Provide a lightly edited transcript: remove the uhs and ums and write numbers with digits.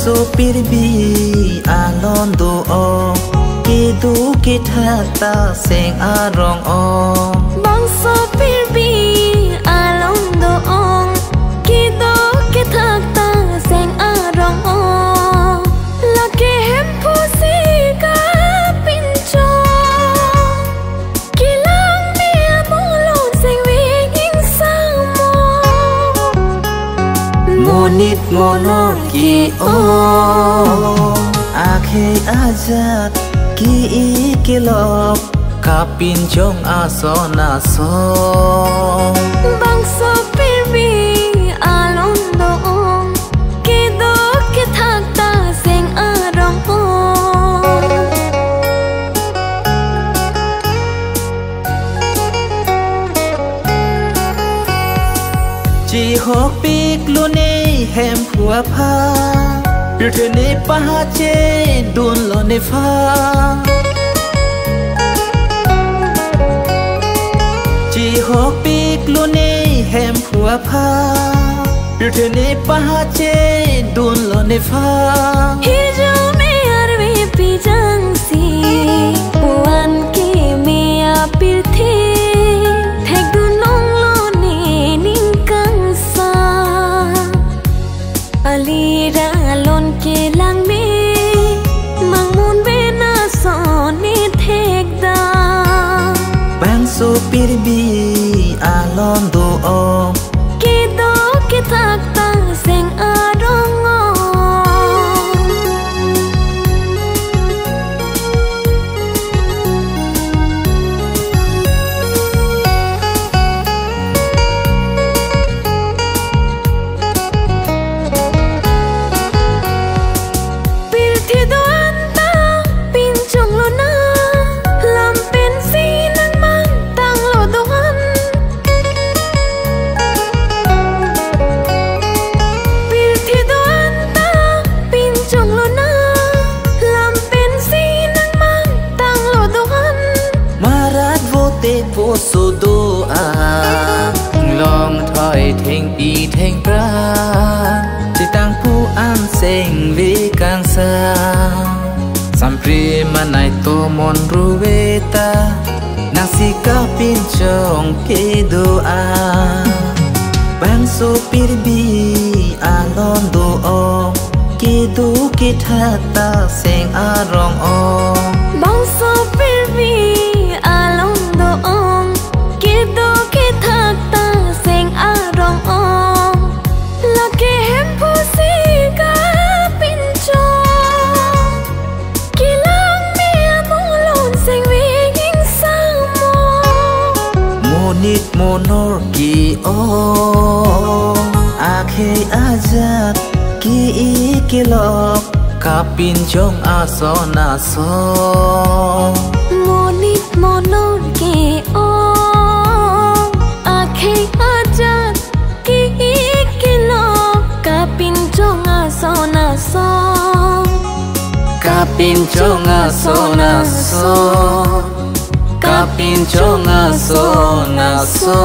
So pirbi alondo o kidu kitata sing arong o bang so pirbi alondo o kidu kitata sing arong o lake hem pusi ka pincho kilang mi amulon sing wing sang mo monit monor ki o akhe azat ki ikilok kapin chong asona so bang so pirbi alondo ong kido kithakta sing arong ong chi hok pik lune hem phua pha biểu thế này pa che đun lo ne pha chỉ hok pik lune hem phua pha biểu thế này pa che đun lo ne pha hi jo me arve pi jang si wan ki me apil the thek du nong lo ne ning kang sa ali ra lon ke lang me mang mun be na so ni thek da bang so pirbi alondo o kido kitakta sing arong o vô số đô long thoi thèn y thèn pra chỉ tăng phu an sen vì càng xa sampri manai to mon rueta nasi kapin chong ke do bang so pirbi alondo o kidu kitata sen arong o bang so pirbi alondo ong kido kithakta sing arong ong lake hem pusi ka pincho kilang mi amulon sing wing sang mo monit monor ki o akhe azat ki ikilok kapin chong asona so monit monor ki o akhe azat ki ikilok kapin chong asona so kapin chong asona so kapin chong asona so